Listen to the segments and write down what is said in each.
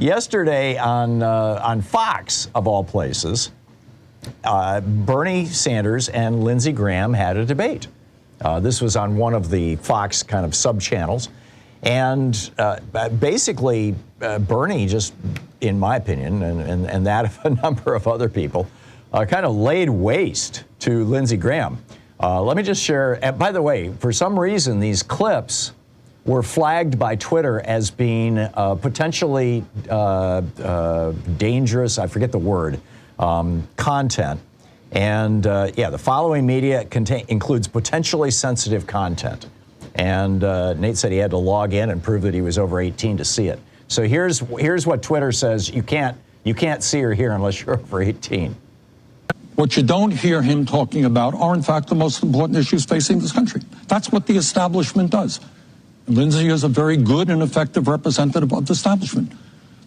Yesterday on Fox, of all places, Bernie Sanders and Lindsey Graham had a debate. This was on one of the Fox kind of sub-channels. And basically, Bernie just, in my opinion, and that of a number of other people, kind of laid waste to Lindsey Graham. Let me just share, and by the way, for some reason, these clips were flagged by Twitter as being potentially dangerous, I forget the word, content. And yeah, the following media includes potentially sensitive content. And Nate said he had to log in and prove that he was over 18 to see it. So here's what Twitter says you can't see or hear unless you're over 18. What you don't hear him talking about are, in fact, the most important issues facing this country. That's what the establishment does. Lindsey is a very good and effective representative of the establishment.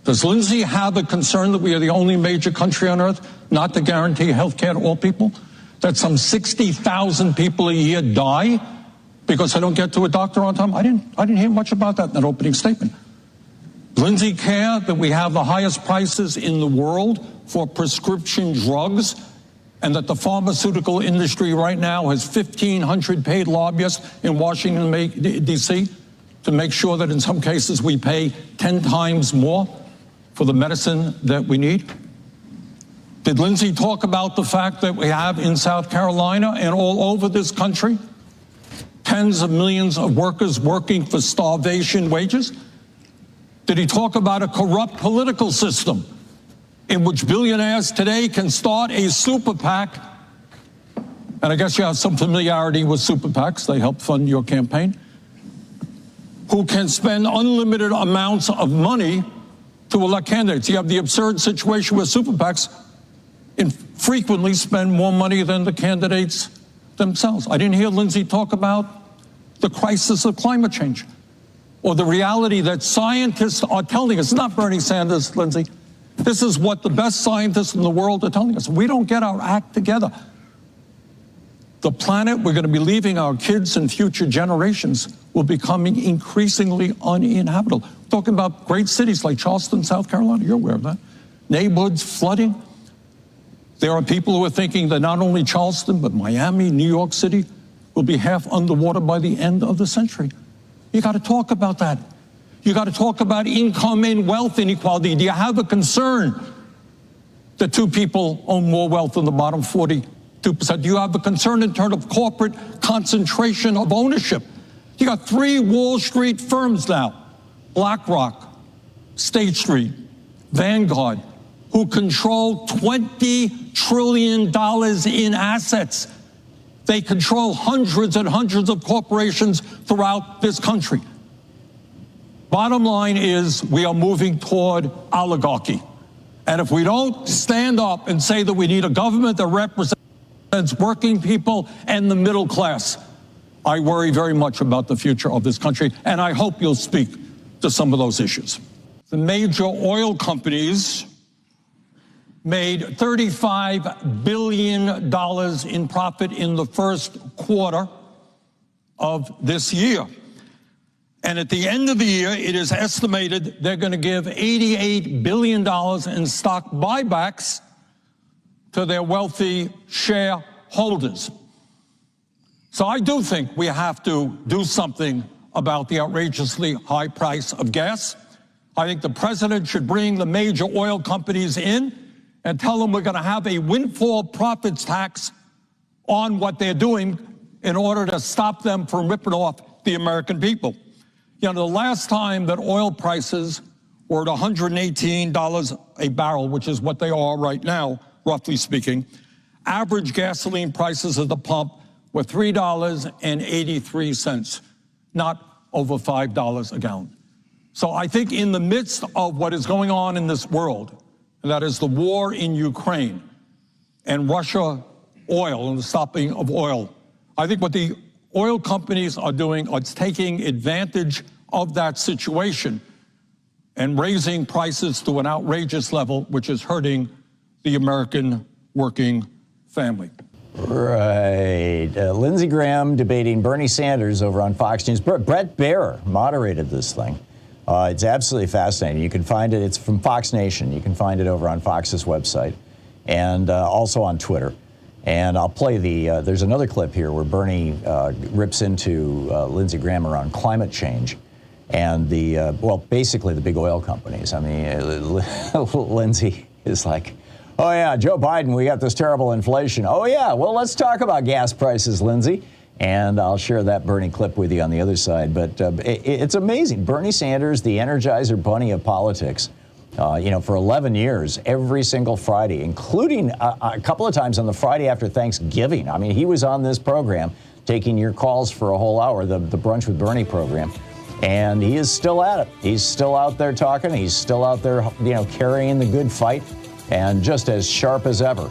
Does Lindsey have a concern that we are the only major country on earth not to guarantee health care to all people? That some 60,000 people a year die because they don't get to a doctor on time? I didn't hear much about that in that opening statement. Lindsey care that we have the highest prices in the world for prescription drugs, and that the pharmaceutical industry right now has 1,500 paid lobbyists in Washington, D.C. to make sure that in some cases we pay 10 times more for the medicine that we need? Did Lindsey talk about the fact that we have in South Carolina and all over this country tens of millions of workers working for starvation wages? Did he talk about a corrupt political system in which billionaires today can start a super PAC? And I guess you have some familiarity with super PACs. They help fund your campaign. Who can spend unlimited amounts of money to elect candidates. You have the absurd situation where super PACs frequently spend more money than the candidates themselves. I didn't hear Lindsey talk about the crisis of climate change or the reality that scientists are telling us. It's not Bernie Sanders, Lindsey. This is what the best scientists in the world are telling us. We don't get our act together. The planet we're going to be leaving our kids and future generations will be becoming increasingly uninhabitable. We're talking about great cities like Charleston, South Carolina. You're aware of that. Neighborhoods flooding. There are people who are thinking that not only Charleston, but Miami, New York City will be half underwater by the end of the century. You got to talk about that. You got to talk about income and wealth inequality. Do you have a concern that two people own more wealth than the bottom 42%? Do you have a concern in terms of corporate concentration of ownership? You got 3 Wall Street firms now, BlackRock, State Street, Vanguard, who control $20 trillion in assets. They control hundreds and hundreds of corporations throughout this country. Bottom line is we are moving toward oligarchy. And if we don't stand up and say that we need a government that represents working people and the middle class, I worry very much about the future of this country, and I hope you'll speak to some of those issues. The major oil companies made $35 billion in profit in the first quarter of this year. And at the end of the year, it is estimated they're going to give $88 billion in stock buybacks to their wealthy shareholders. So I do think we have to do something about the outrageously high price of gas. I think the president should bring the major oil companies in and tell them we're going to have a windfall profits tax on what they're doing in order to stop them from ripping off the American people. You know, the last time that oil prices were at $118 a barrel, which is what they are right now, roughly speaking, average gasoline prices at the pump were $3.83, not over $5 a gallon. So I think in the midst of what is going on in this world, and that is the war in Ukraine and Russia oil and the stopping of oil, I think what the oil companies are doing is taking advantage of that situation and raising prices to an outrageous level, which is hurting the American working family. Right. Lindsey Graham debating Bernie Sanders over on Fox News. Brett Baer moderated this thing. It's absolutely fascinating. You can find it. It's from Fox Nation. You can find it over on Fox's website and also on Twitter. And I'll play there's another clip here where Bernie rips into Lindsey Graham around climate change and basically the big oil companies. I mean, Lindsey is like, oh yeah, Joe Biden, we got this terrible inflation. Oh yeah, well, let's talk about gas prices, Lindsey. And I'll share that Bernie clip with you on the other side. But it's amazing. Bernie Sanders, the Energizer Bunny of politics, for 11 years, every single Friday, including a couple of times on the Friday after Thanksgiving. I mean, he was on this program taking your calls for a whole hour, the Brunch with Bernie program. And he is still at it. He's still out there talking. He's still out there, carrying the good fight and just as sharp as ever.